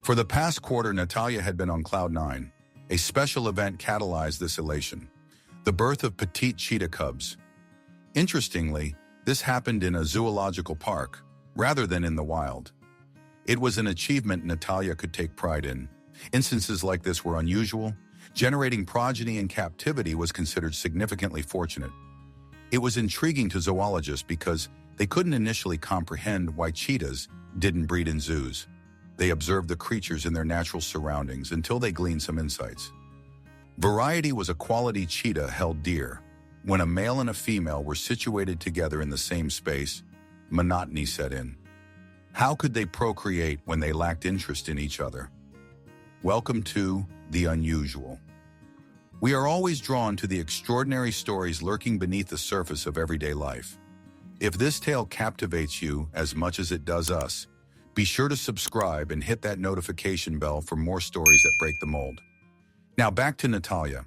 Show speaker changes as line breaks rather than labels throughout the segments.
For the past quarter, Natalya had been on cloud nine. A special event catalyzed this elation: the birth of petite cheetah cubs. Interestingly, this happened in a zoological park, rather than in the wild. It was an achievement Natalya could take pride in. Instances like this were unusual. Generating progeny in captivity was considered significantly fortunate. It was intriguing to zoologists because they couldn't initially comprehend why cheetahs didn't breed in zoos. They observed the creatures in their natural surroundings until they gleaned some insights. Variety was a quality cheetah held dear. When a male and a female were situated together in the same space, monotony set in. How could they procreate when they lacked interest in each other? Welcome to the unusual. We are always drawn to the extraordinary stories lurking beneath the surface of everyday life. If this tale captivates you as much as it does us, be sure to subscribe and hit that notification bell for more stories that break the mold. Now back to Natalya.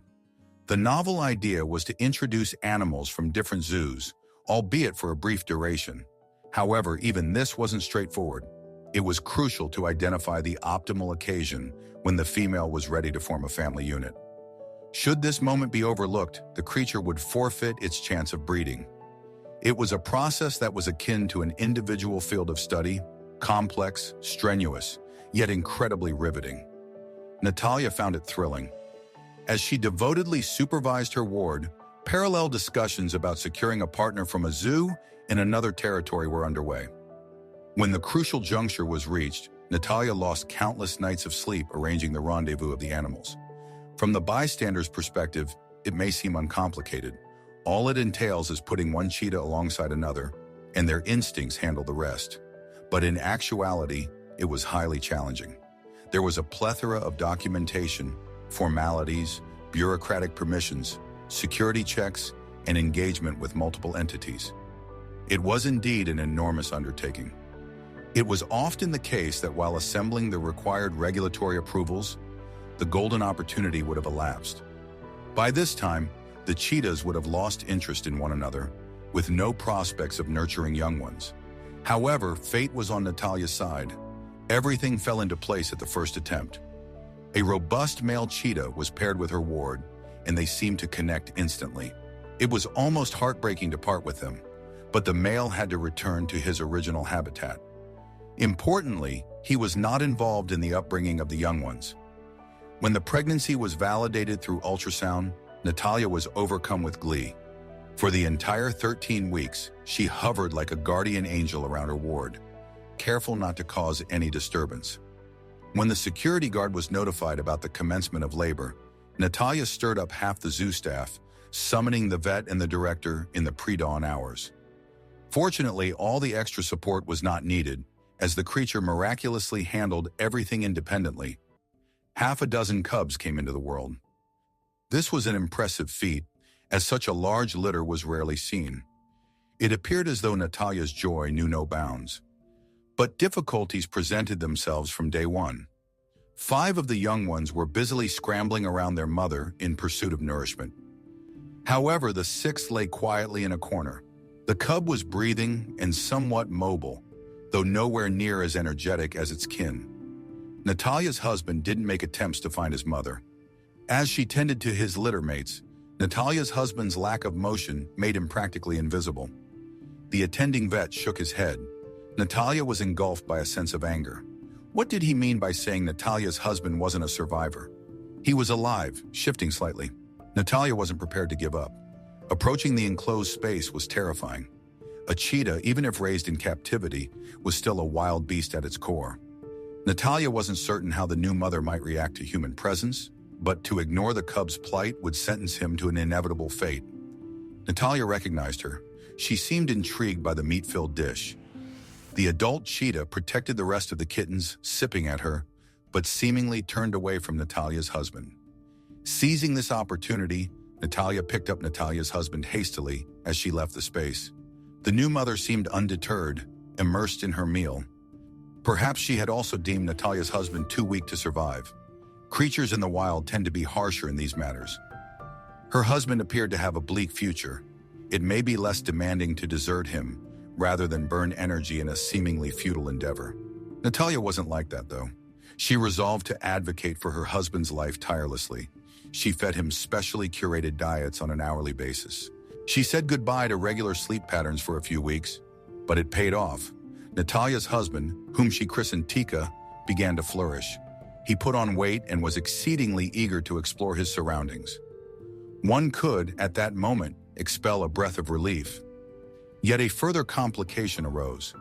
The novel idea was to introduce animals from different zoos, albeit for a brief duration. However, even this wasn't straightforward. It was crucial to identify the optimal occasion when the female was ready to form a family unit. Should this moment be overlooked, the creature would forfeit its chance of breeding. It was a process that was akin to an individual field of study, complex, strenuous, yet incredibly riveting. Natalya found it thrilling. As she devotedly supervised her ward, parallel discussions about securing a partner from a zoo in another territory were underway. When the crucial juncture was reached, Natalya lost countless nights of sleep arranging the rendezvous of the animals. From the bystander's perspective, it may seem uncomplicated. All it entails is putting one cheetah alongside another, and their instincts handle the rest. But in actuality, it was highly challenging. There was a plethora of documentation, formalities, bureaucratic permissions, security checks, and engagement with multiple entities. It was indeed an enormous undertaking. It was often the case that while assembling the required regulatory approvals, the golden opportunity would have elapsed. By this time, the cheetahs would have lost interest in one another, with no prospects of nurturing young ones. However, fate was on Natalya's side. Everything fell into place at the first attempt. A robust male cheetah was paired with her ward, and they seemed to connect instantly. It was almost heartbreaking to part with them, but the male had to return to his original habitat. Importantly, he was not involved in the upbringing of the young ones. When the pregnancy was validated through ultrasound, Natalya was overcome with glee. For the entire 13 weeks, she hovered like a guardian angel around her ward, careful not to cause any disturbance. When the security guard was notified about the commencement of labor, Natalya stirred up half the zoo staff, summoning the vet and the director in the pre-dawn hours. Fortunately, all the extra support was not needed, as the creature miraculously handled everything independently. Half a dozen cubs came into the world. This was an impressive feat, as such a large litter was rarely seen. It appeared as though Natalya's joy knew no bounds. But difficulties presented themselves from day one. 5 of the young ones were busily scrambling around their mother in pursuit of nourishment. However, the 6th lay quietly in a corner. The cub was breathing and somewhat mobile, though nowhere near as energetic as its kin. Natalya's husband didn't make attempts to find his mother. As she tended to his litter mates, Natalya's husband's lack of motion made him practically invisible. The attending vet shook his head. Natalya was engulfed by a sense of anger. What did he mean by saying Natalya's husband wasn't a survivor? He was alive, shifting slightly. Natalya wasn't prepared to give up. Approaching the enclosed space was terrifying. A cheetah, even if raised in captivity, was still a wild beast at its core. Natalya wasn't certain how the new mother might react to human presence, but to ignore the cub's plight would sentence him to an inevitable fate. Natalya recognized her. She seemed intrigued by the meat-filled dish. The adult cheetah protected the rest of the kittens, sipping at her, but seemingly turned away from Natalya's husband. Seizing this opportunity, Natalya picked up Natalya's husband hastily as she left the space. The new mother seemed undeterred, immersed in her meal. Perhaps she had also deemed Natalya's husband too weak to survive. Creatures in the wild tend to be harsher in these matters. Her husband appeared to have a bleak future. It may be less demanding to desert him, rather than burn energy in a seemingly futile endeavor. Natalya wasn't like that, though. She resolved to advocate for her husband's life tirelessly. She fed him specially curated diets on an hourly basis. She said goodbye to regular sleep patterns for a few weeks, but it paid off. Natalya's husband, whom she christened Tika, began to flourish. He put on weight and was exceedingly eager to explore his surroundings. One could, at that moment, expel a breath of relief. Yet a further complication arose.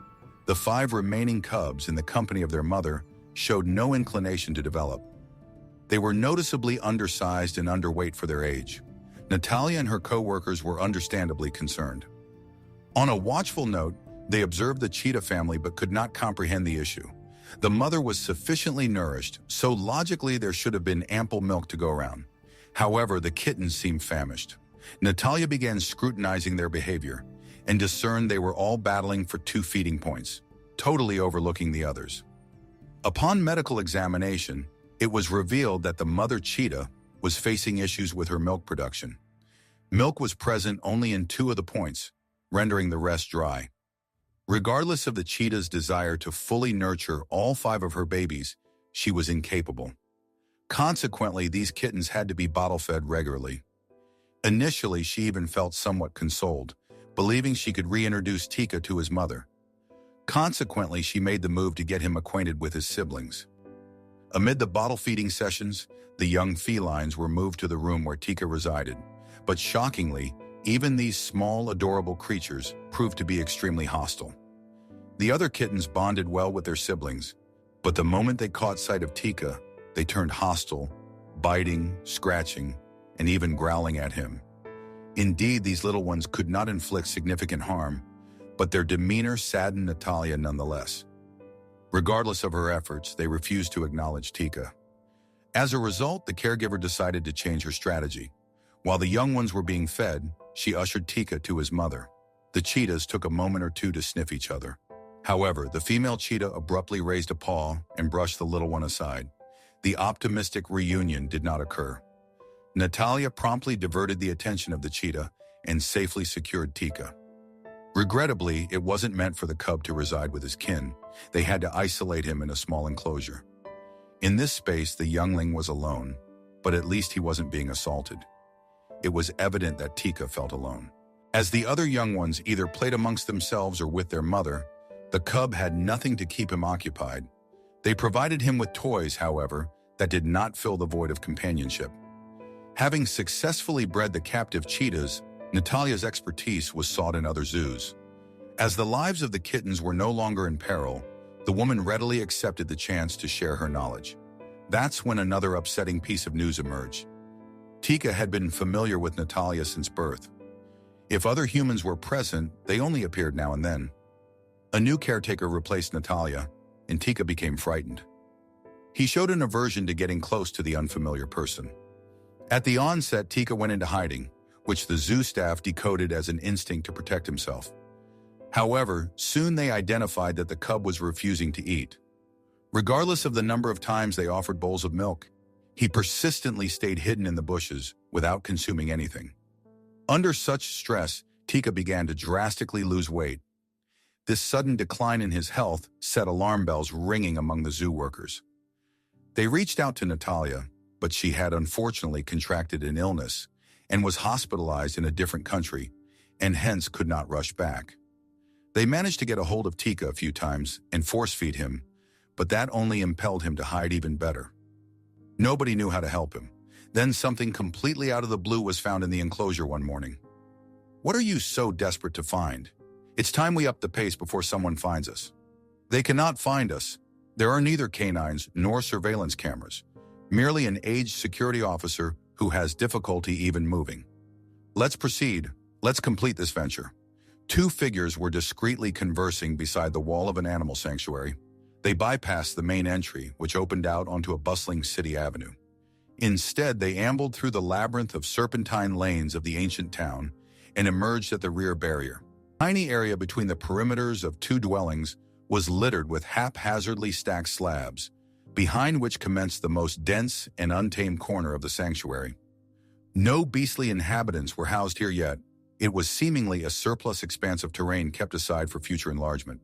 The 5 remaining cubs in the company of their mother showed no inclination to develop. They were noticeably undersized and underweight for their age. Natalya and her co-workers were understandably concerned. On a watchful note, they observed the Cheetah family but could not comprehend the issue. The mother was sufficiently nourished, so logically there should have been ample milk to go around. However, the kittens seemed famished. Natalya began scrutinizing their behavior and discerned they were all battling for 2 feeding points, totally overlooking the others. Upon medical examination, it was revealed that the mother cheetah was facing issues with her milk production. Milk was present only in 2 of the points, rendering the rest dry. Regardless of the cheetah's desire to fully nurture all 5 of her babies, she was incapable. Consequently, these kittens had to be bottle-fed regularly. Initially, she even felt somewhat consoled, believing she could reintroduce Tika to his mother. Consequently, she made the move to get him acquainted with his siblings. Amid the bottle-feeding sessions, the young felines were moved to the room where Tika resided. But shockingly, even these small, adorable creatures proved to be extremely hostile. The other kittens bonded well with their siblings, but the moment they caught sight of Tika, they turned hostile, biting, scratching, and even growling at him. Indeed, these little ones could not inflict significant harm, but their demeanor saddened Natalya nonetheless. Regardless of her efforts, they refused to acknowledge Tika. As a result, the caregiver decided to change her strategy. While the young ones were being fed, she ushered Tika to his mother. The cheetahs took a moment or two to sniff each other. However, the female cheetah abruptly raised a paw and brushed the little one aside. The optimistic reunion did not occur. Natalya promptly diverted the attention of the cheetah and safely secured Tika. Regrettably, it wasn't meant for the cub to reside with his kin. They had to isolate him in a small enclosure. In this space, the youngling was alone, but at least he wasn't being assaulted. It was evident that Tika felt alone. As the other young ones either played amongst themselves or with their mother, the cub had nothing to keep him occupied. They provided him with toys, however, that did not fill the void of companionship. Having successfully bred the captive cheetahs, Natalya's expertise was sought in other zoos. As the lives of the kittens were no longer in peril, the woman readily accepted the chance to share her knowledge. That's when another upsetting piece of news emerged. Tika had been familiar with Natalya since birth. If other humans were present, they only appeared now and then. A new caretaker replaced Natalya, and Tika became frightened. He showed an aversion to getting close to the unfamiliar person. At the onset, Tika went into hiding, which the zoo staff decoded as an instinct to protect himself. However, soon they identified that the cub was refusing to eat. Regardless of the number of times they offered bowls of milk, he persistently stayed hidden in the bushes without consuming anything. Under such stress, Tika began to drastically lose weight. This sudden decline in his health set alarm bells ringing among the zoo workers. They reached out to Natalya, but she had unfortunately contracted an illness and was hospitalized in a different country, and hence could not rush back. They managed to get a hold of Tika a few times and force-feed him, but that only impelled him to hide even better. Nobody knew how to help him. Then something completely out of the blue was found in the enclosure one morning. "What are you so desperate to find? It's time we up the pace before someone finds us." "They cannot find us. There are neither canines nor surveillance cameras, merely an aged security officer who has difficulty even moving." "Let's proceed. Let's complete this venture." 2 figures were discreetly conversing beside the wall of an animal sanctuary. They bypassed the main entry, which opened out onto a bustling city avenue. Instead, they ambled through the labyrinth of serpentine lanes of the ancient town and emerged at the rear barrier. The tiny area between the perimeters of 2 dwellings was littered with haphazardly stacked slabs, behind which commenced the most dense and untamed corner of the sanctuary. No beastly inhabitants were housed here yet. It was seemingly a surplus expanse of terrain kept aside for future enlargement.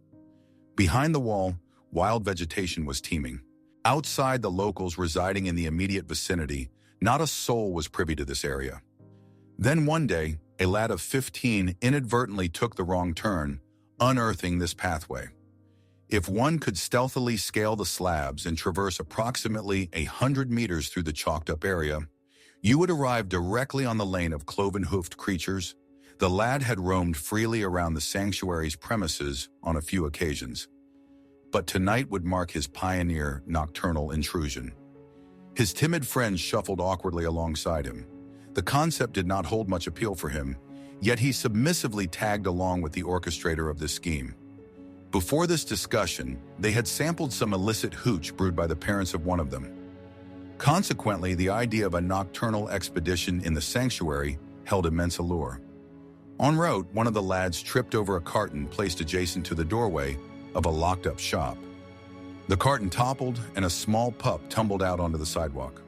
Behind the wall, wild vegetation was teeming. Outside the locals residing in the immediate vicinity, not a soul was privy to this area. Then one day, a lad of 15 inadvertently took the wrong turn, unearthing this pathway. If one could stealthily scale the slabs and traverse approximately 100 meters through the chalked-up area, you would arrive directly on the lane of cloven-hoofed creatures. The lad had roamed freely around the sanctuary's premises on a few occasions, but tonight would mark his pioneer nocturnal intrusion. His timid friends shuffled awkwardly alongside him. The concept did not hold much appeal for him, yet he submissively tagged along with the orchestrator of this scheme. Before this discussion, they had sampled some illicit hooch brewed by the parents of one of them. Consequently, the idea of a nocturnal expedition in the sanctuary held immense allure. En route, one of the lads tripped over a carton placed adjacent to the doorway of a locked-up shop. The carton toppled, and a small pup tumbled out onto the sidewalk.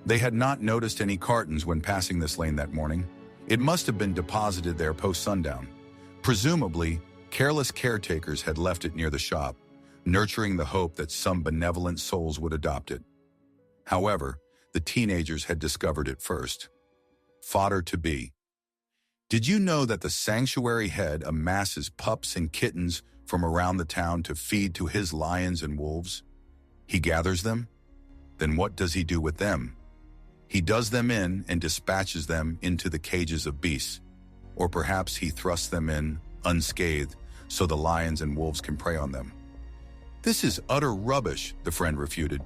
They had not noticed any cartons when passing this lane that morning. It must have been deposited there post-sundown. Presumably, careless caretakers had left it near the shop, nurturing the hope that some benevolent souls would adopt it. However, the teenagers had discovered it first. Fodder to be. Did you know that the sanctuary head amasses pups and kittens from around the town to feed to his lions and wolves? He gathers them? Then what does he do with them? He does them in and dispatches them into the cages of beasts. Or perhaps he thrusts them in, unscathed, so the lions and wolves can prey on them. This is utter rubbish, the friend refuted.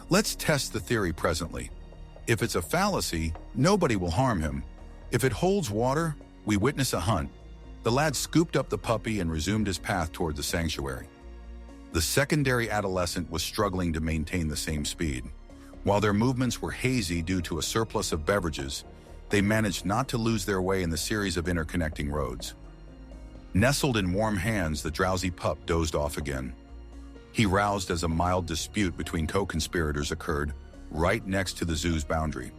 Let's test the theory presently. If it's a fallacy, nobody will harm him. If it holds water, we witness a hunt. The lad scooped up the puppy and resumed his path toward the sanctuary. The secondary adolescent was struggling to maintain the same speed. While their movements were hazy due to a surplus of beverages, they managed not to lose their way in the series of interconnecting roads. Nestled in warm hands, the drowsy pup dozed off again. He roused as a mild dispute between co-conspirators occurred right next to the zoo's boundary.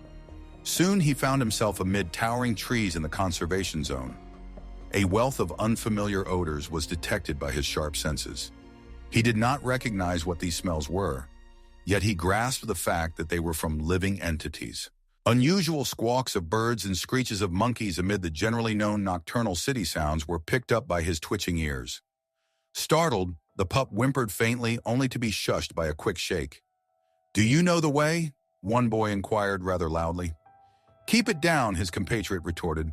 Soon he found himself amid towering trees in the conservation zone. A wealth of unfamiliar odors was detected by his sharp senses. He did not recognize what these smells were, yet he grasped the fact that they were from living entities. Unusual squawks of birds and screeches of monkeys amid the generally known nocturnal city sounds were picked up by his twitching ears. Startled, the pup whimpered faintly, only to be shushed by a quick shake. "Do you know the way?" one boy inquired rather loudly. "Keep it down," his compatriot retorted.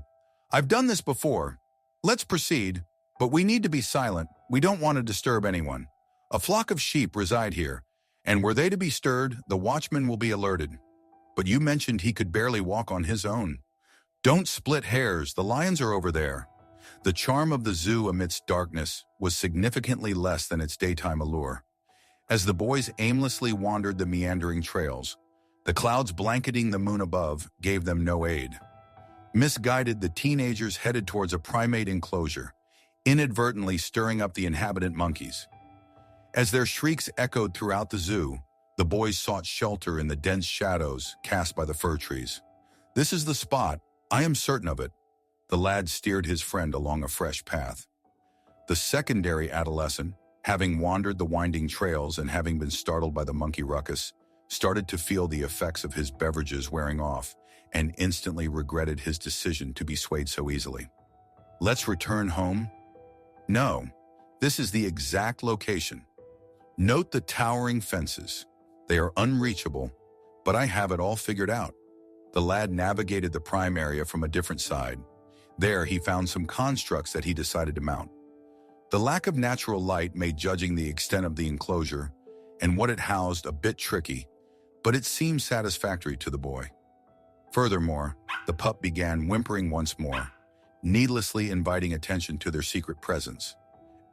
"I've done this before. Let's proceed, but we need to be silent. We don't want to disturb anyone. A flock of sheep reside here, and were they to be stirred, the watchman will be alerted. But you mentioned he could barely walk on his own. Don't split hairs, the lions are over there." The charm of the zoo amidst darkness was significantly less than its daytime allure. As the boys aimlessly wandered the meandering trails, the clouds blanketing the moon above gave them no aid. Misguided, the teenagers headed towards a primate enclosure, inadvertently stirring up the inhabitant monkeys. As their shrieks echoed throughout the zoo, the boys sought shelter in the dense shadows cast by the fir trees. "This is the spot, I am certain of it." The lad steered his friend along a fresh path. The secondary adolescent, having wandered the winding trails and having been startled by the monkey ruckus, started to feel the effects of his beverages wearing off and instantly regretted his decision to be swayed so easily. "Let's return home?" "No, this is the exact location. Note the towering fences. They are unreachable, but I have it all figured out." The lad navigated the prime area from a different side. There, he found some constructs that he decided to mount. The lack of natural light made judging the extent of the enclosure and what it housed a bit tricky, but it seemed satisfactory to the boy. Furthermore, the pup began whimpering once more, needlessly inviting attention to their secret presence.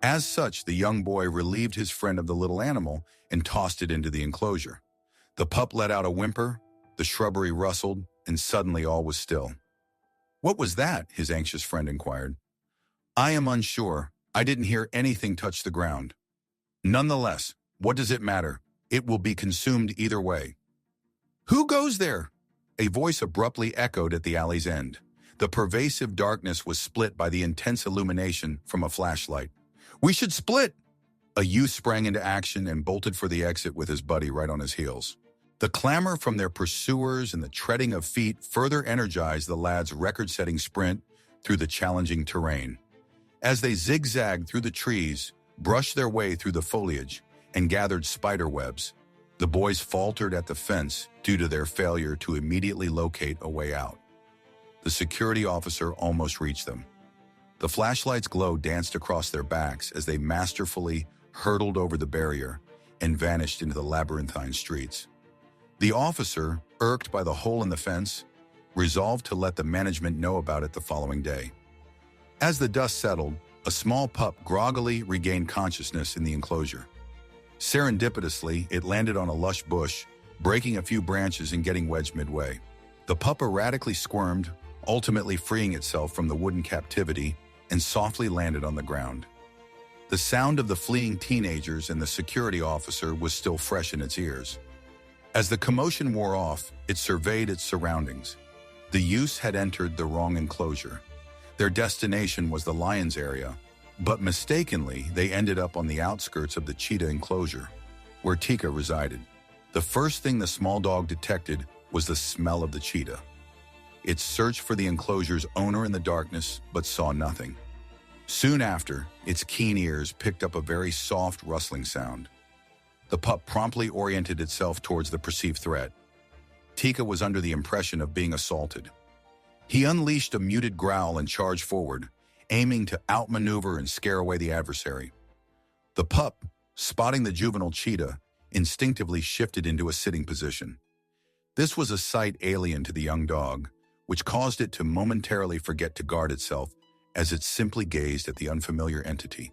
As such, the young boy relieved his friend of the little animal and tossed it into the enclosure. The pup let out a whimper, the shrubbery rustled, and suddenly all was still. "What was that?" his anxious friend inquired. "I am unsure. I didn't hear anything touch the ground." "Nonetheless, what does it matter? It will be consumed either way." "Who goes there?" A voice abruptly echoed at the alley's end. The pervasive darkness was split by the intense illumination from a flashlight. "We should split!" A youth sprang into action and bolted for the exit with his buddy right on his heels. The clamor from their pursuers and the treading of feet further energized the lads' record-setting sprint through the challenging terrain. As they zigzagged through the trees, brushed their way through the foliage, and gathered spider webs, the boys faltered at the fence due to their failure to immediately locate a way out. The security officer almost reached them. The flashlight's glow danced across their backs as they masterfully hurtled over the barrier and vanished into the labyrinthine streets. The officer, irked by the hole in the fence, resolved to let the management know about it the following day. As the dust settled, a small pup groggily regained consciousness in the enclosure. Serendipitously, it landed on a lush bush, breaking a few branches and getting wedged midway. The pup erratically squirmed, ultimately freeing itself from the wooden captivity, and softly landed on the ground. The sound of the fleeing teenagers and the security officer was still fresh in its ears. As the commotion wore off, it surveyed its surroundings. The youths had entered the wrong enclosure. Their destination was the lion's area, but mistakenly they ended up on the outskirts of the cheetah enclosure, where Tika resided. The first thing the small dog detected was the smell of the cheetah. It searched for the enclosure's owner in the darkness, but saw nothing. Soon after, its keen ears picked up a very soft rustling sound. The pup promptly oriented itself towards the perceived threat. Tika was under the impression of being assaulted. He unleashed a muted growl and charged forward, aiming to outmaneuver and scare away the adversary. The pup, spotting the juvenile cheetah, instinctively shifted into a sitting position. This was a sight alien to the young dog, which caused it to momentarily forget to guard itself as it simply gazed at the unfamiliar entity.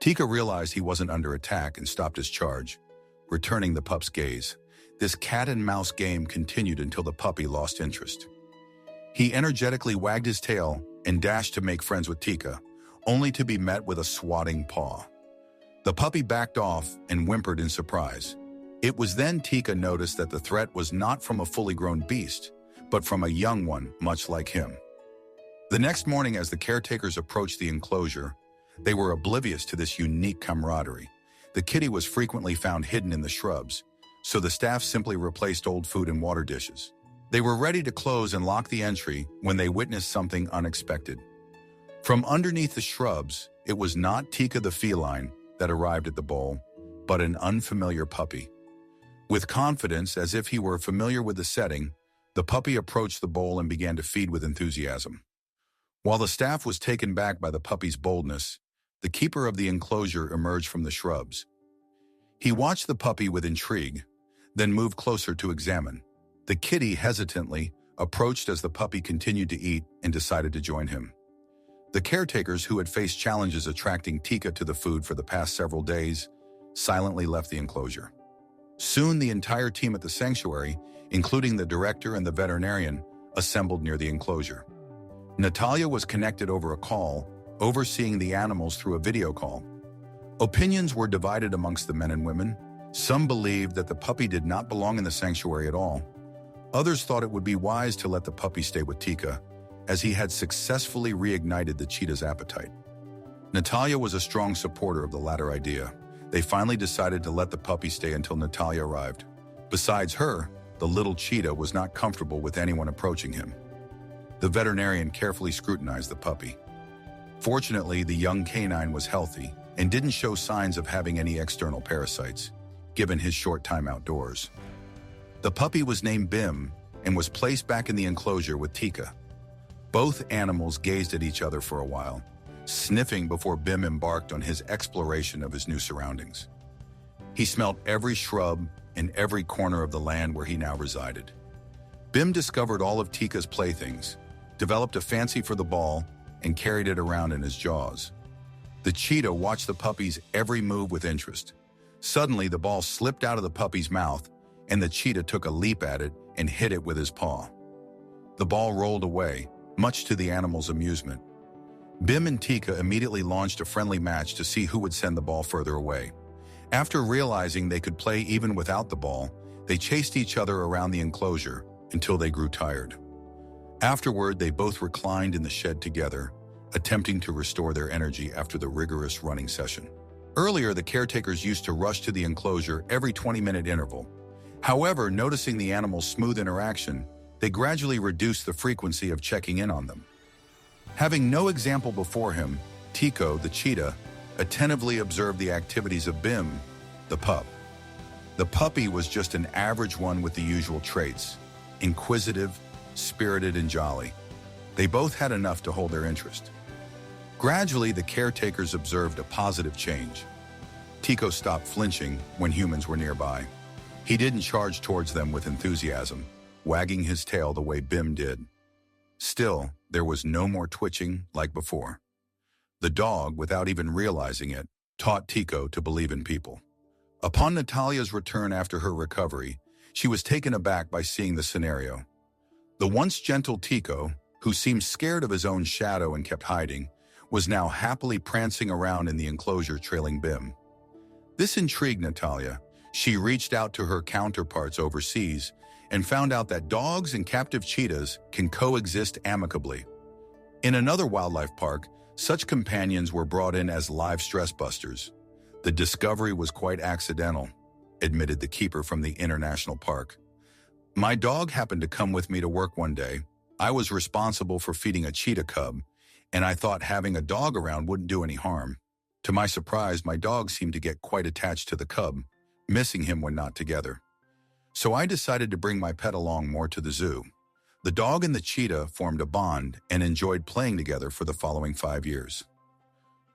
Tika realized he wasn't under attack and stopped his charge, returning the pup's gaze. This cat-and-mouse game continued until the puppy lost interest. He energetically wagged his tail and dashed to make friends with Tika, only to be met with a swatting paw. The puppy backed off and whimpered in surprise. It was then Tika noticed that the threat was not from a fully grown beast, but from a young one much like him. The next morning, as the caretakers approached the enclosure, they were oblivious to this unique camaraderie. The kitty was frequently found hidden in the shrubs, so the staff simply replaced old food and water dishes. They were ready to close and lock the entry when they witnessed something unexpected. From underneath the shrubs, it was not Tika the feline that arrived at the bowl, but an unfamiliar puppy. With confidence, as if he were familiar with the setting, the puppy approached the bowl and began to feed with enthusiasm. While the staff was taken back by the puppy's boldness, the keeper of the enclosure emerged from the shrubs. He watched the puppy with intrigue, then moved closer to examine. The kitty hesitantly approached as the puppy continued to eat and decided to join him. The caretakers, who had faced challenges attracting Tika to the food for the past several days, silently left the enclosure. Soon the entire team at the sanctuary, including the director and the veterinarian, assembled near the enclosure. Natalya was connected over a call, overseeing the animals through a video call. Opinions were divided amongst the men and women. Some believed that the puppy did not belong in the sanctuary at all. Others thought it would be wise to let the puppy stay with Tika, as he had successfully reignited the cheetah's appetite. Natalya was a strong supporter of the latter idea. They finally decided to let the puppy stay until Natalya arrived. Besides her, the little cheetah was not comfortable with anyone approaching him. The veterinarian carefully scrutinized the puppy. Fortunately, the young canine was healthy and didn't show signs of having any external parasites, given his short time outdoors. The puppy was named Bim and was placed back in the enclosure with Tika. Both animals gazed at each other for a while, sniffing before Bim embarked on his exploration of his new surroundings. He smelled every shrub and every corner of the land where he now resided. Bim discovered all of Tika's playthings, developed a fancy for the ball, and carried it around in his jaws. The cheetah watched the puppy's every move with interest. Suddenly, the ball slipped out of the puppy's mouth, and the cheetah took a leap at it and hit it with his paw. The ball rolled away, much to the animal's amusement. Bim and Tika immediately launched a friendly match to see who would send the ball further away. After realizing they could play even without the ball, they chased each other around the enclosure until they grew tired. Afterward, they both reclined in the shed together, attempting to restore their energy after the rigorous running session. Earlier, the caretakers used to rush to the enclosure every 20-minute interval. However, noticing the animal's smooth interaction, they gradually reduced the frequency of checking in on them. Having no example before him, Tika, the cheetah, attentively observed the activities of Bim, the pup. The puppy was just an average one with the usual traits: inquisitive, spirited, and jolly. They both had enough to hold their interest. Gradually, the caretakers observed a positive change. Tika stopped flinching when humans were nearby. He didn't charge towards them with enthusiasm, wagging his tail the way Bim did. Still, there was no more twitching like before. The dog, without even realizing it, taught Tika to believe in people. Upon Natalya's return after her recovery, she was taken aback by seeing the scenario. The once gentle Tika, who seemed scared of his own shadow and kept hiding, was now happily prancing around in the enclosure trailing Bim. This intrigued Natalya. She reached out to her counterparts overseas and found out that dogs and captive cheetahs can coexist amicably. In another wildlife park, such companions were brought in as live stress busters. The discovery was quite accidental, admitted the keeper from the international park. My dog happened to come with me to work one day. I was responsible for feeding a cheetah cub, and I thought having a dog around wouldn't do any harm. To my surprise, my dog seemed to get quite attached to the cub, missing him when not together. So I decided to bring my pet along more to the zoo. The dog and the cheetah formed a bond and enjoyed playing together for the following 5 years.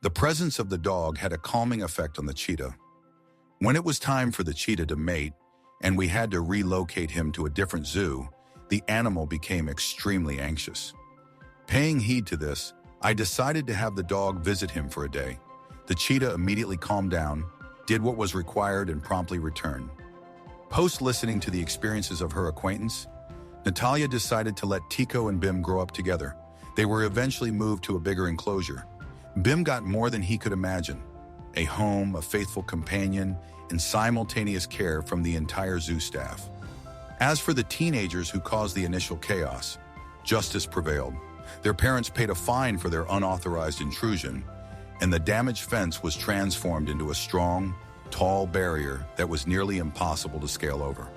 The presence of the dog had a calming effect on the cheetah. When it was time for the cheetah to mate, and we had to relocate him to a different zoo, the animal became extremely anxious. Paying heed to this, I decided to have the dog visit him for a day. The cheetah immediately calmed down, did what was required, and promptly returned. Post-listening to the experiences of her acquaintance, Natalya decided to let Tika and Bim grow up together. They were eventually moved to a bigger enclosure. Bim got more than he could imagine: a home, a faithful companion, and simultaneous care from the entire zoo staff. As for the teenagers who caused the initial chaos, justice prevailed. Their parents paid a fine for their unauthorized intrusion, and the damaged fence was transformed into a strong, tall barrier that was nearly impossible to scale over.